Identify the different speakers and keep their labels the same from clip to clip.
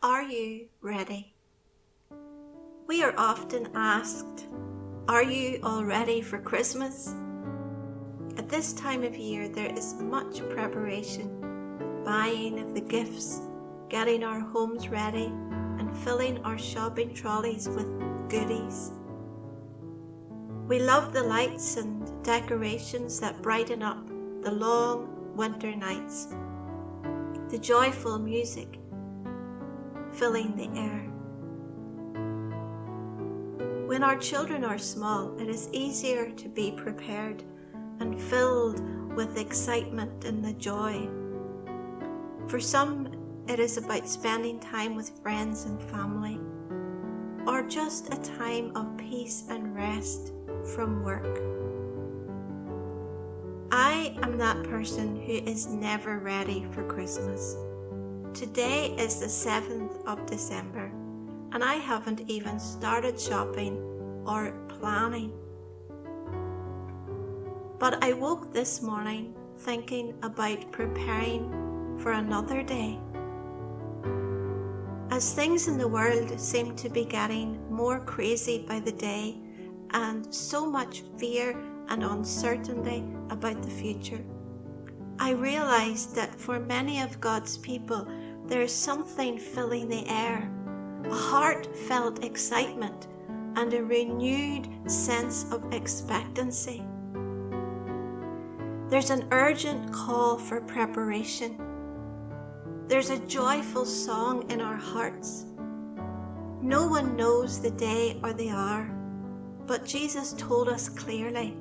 Speaker 1: Are you ready? We are often asked, are you all ready for Christmas? At this time of year, there is much preparation, buying of the gifts, getting our homes ready, and filling our shopping trolleys with goodies. We love the lights and decorations that brighten up the long winter nights, the joyful music filling the air. When our children are small, it is easier to be prepared and filled with excitement and the joy. For some, it is about spending time with friends and family, or just a time of peace and rest from work. I am that person who is never ready for Christmas. Today is the 7th of December, and I haven't even started shopping or planning. But I woke this morning thinking about preparing for another day. As things in the world seem to be getting more crazy by the day, and so much fear and uncertainty about the future, I realized that for many of God's people, there is something filling the air, a heartfelt excitement and a renewed sense of expectancy. There's an urgent call for preparation. There's a joyful song in our hearts. No one knows the day or the hour, but Jesus told us clearly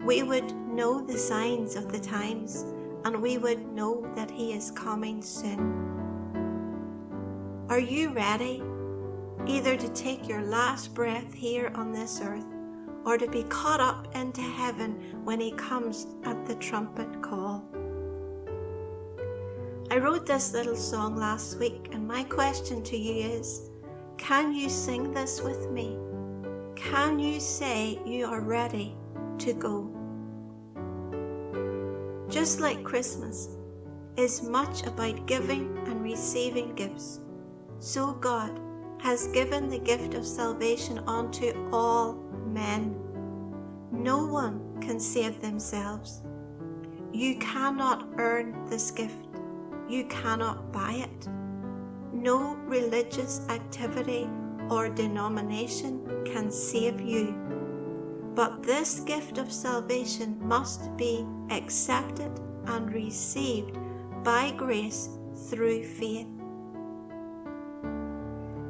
Speaker 1: we would know the signs of the times, and we would know that He is coming soon. Are you ready, either to take your last breath here on this earth, or to be caught up into heaven when He comes at the trumpet call? I wrote this little song last week, and my question to you is, can you sing this with me? Can you say you are ready to go? Just like Christmas is much about giving and receiving gifts, so God has given the gift of salvation unto all men. No one can save themselves. You cannot earn this gift. You cannot buy it. No religious activity or denomination can save you. But this gift of salvation must be accepted and received by grace through faith.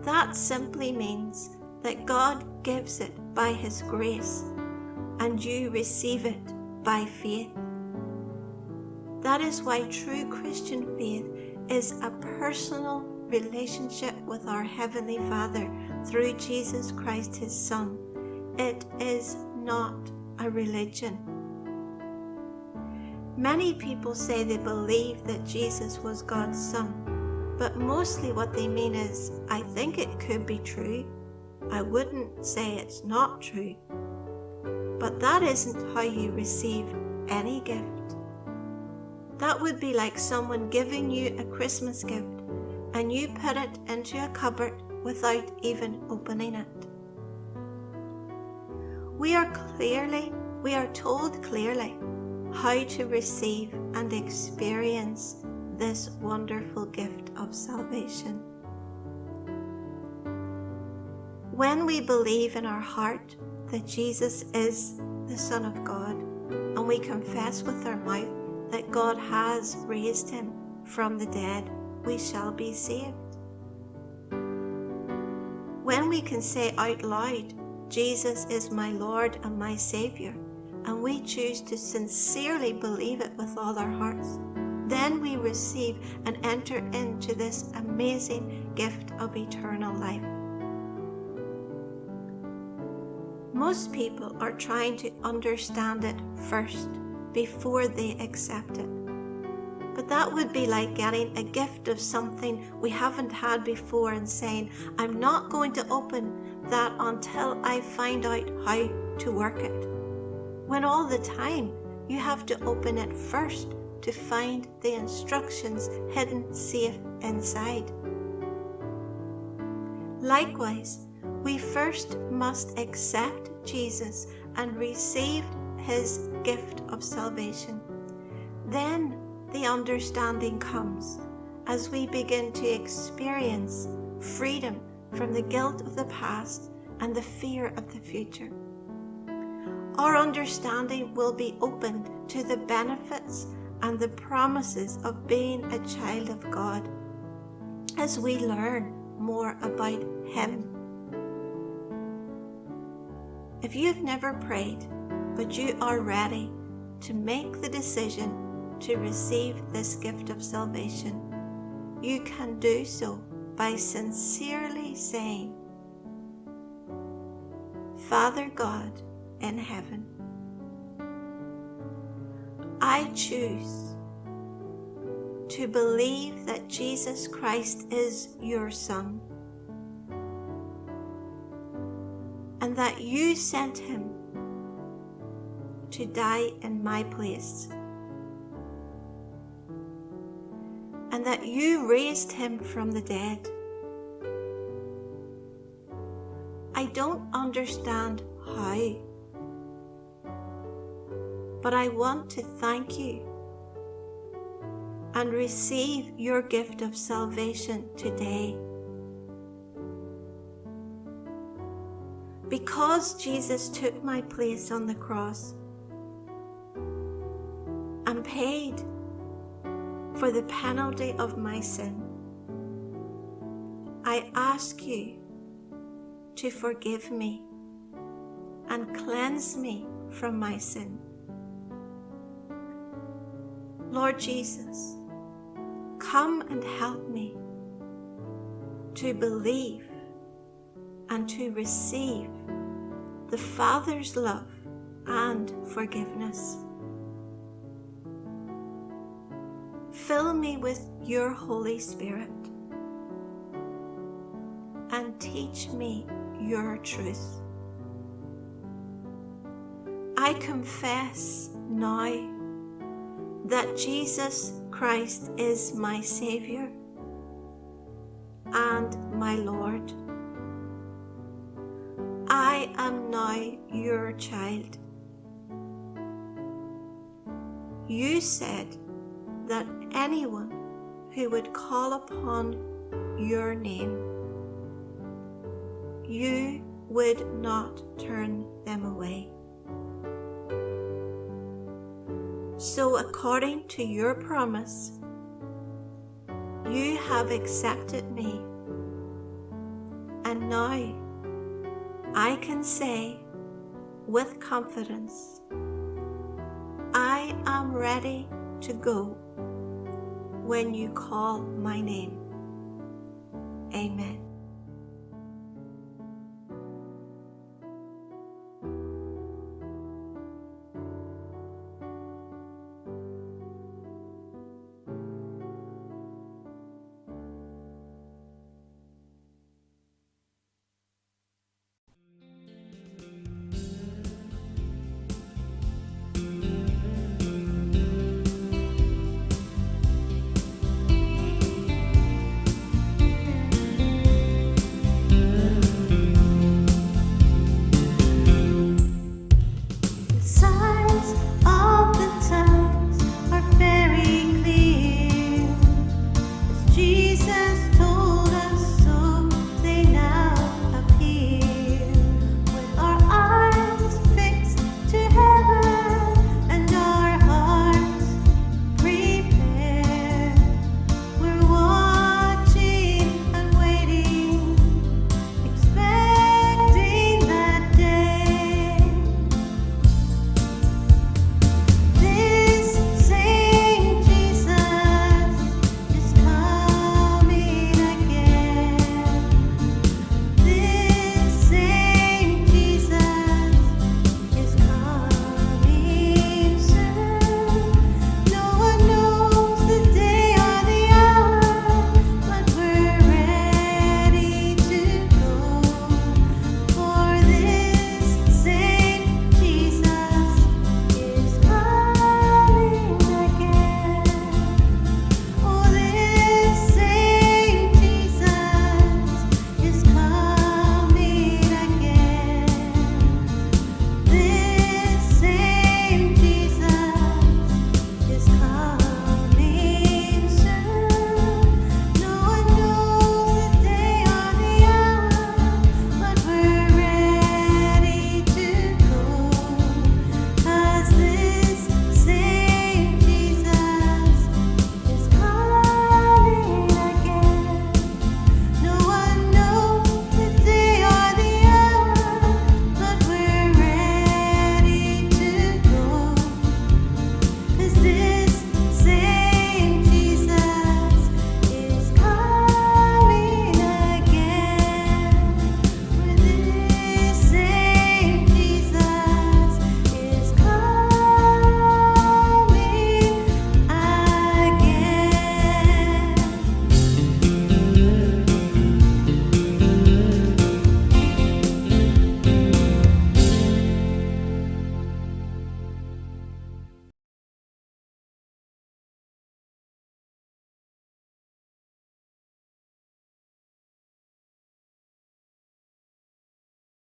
Speaker 1: That simply means that God gives it by His grace, and you receive it by faith. That is why true Christian faith is a personal relationship with our Heavenly Father through Jesus Christ, His Son. It is not a religion. Many people say they believe that Jesus was God's Son, but mostly what they mean is, I think it could be true. I wouldn't say it's not true. But that isn't how you receive any gift. That would be like someone giving you a Christmas gift and you put it into a cupboard without even opening it. We are told clearly how to receive and experience this wonderful gift of salvation. When we believe in our heart that Jesus is the Son of God, and we confess with our mouth that God has raised Him from the dead, we shall be saved. When we can say out loud, Jesus is my Lord and my Saviour, and we choose to sincerely believe it with all our hearts, then we receive and enter into this amazing gift of eternal life. Most people are trying to understand it first before they accept it. But that would be like getting a gift of something we haven't had before and saying, I'm not going to open that until I find out how to work it. When all the time you have to open it first to find the instructions hidden safe inside. Likewise, we first must accept Jesus and receive his gift of salvation. Then the understanding comes as we begin to experience freedom from the guilt of the past and the fear of the future. Our understanding will be opened to the benefits and the promises of being a child of God as we learn more about him. If you have never prayed, but you are ready to make the decision to receive this gift of salvation, you can do so by sincerely saying, Father God in heaven, I choose to believe that Jesus Christ is your Son, and that you sent him to die in my place, and that you raised him from the dead. I don't understand how, but I want to thank you and receive your gift of salvation today. Because Jesus took my place on the cross and paid for the penalty of my sin, I ask you to forgive me and cleanse me from my sin. Lord Jesus, come and help me to believe and to receive the Father's love and forgiveness. Fill me with your Holy Spirit and teach me your truth. I confess now that Jesus Christ is my Savior and my Lord. I am now your child. You said that anyone who would call upon your name, you would not turn them away. So according to your promise, you have accepted me, and now I can say with confidence, I am ready to go when you call my name. Amen.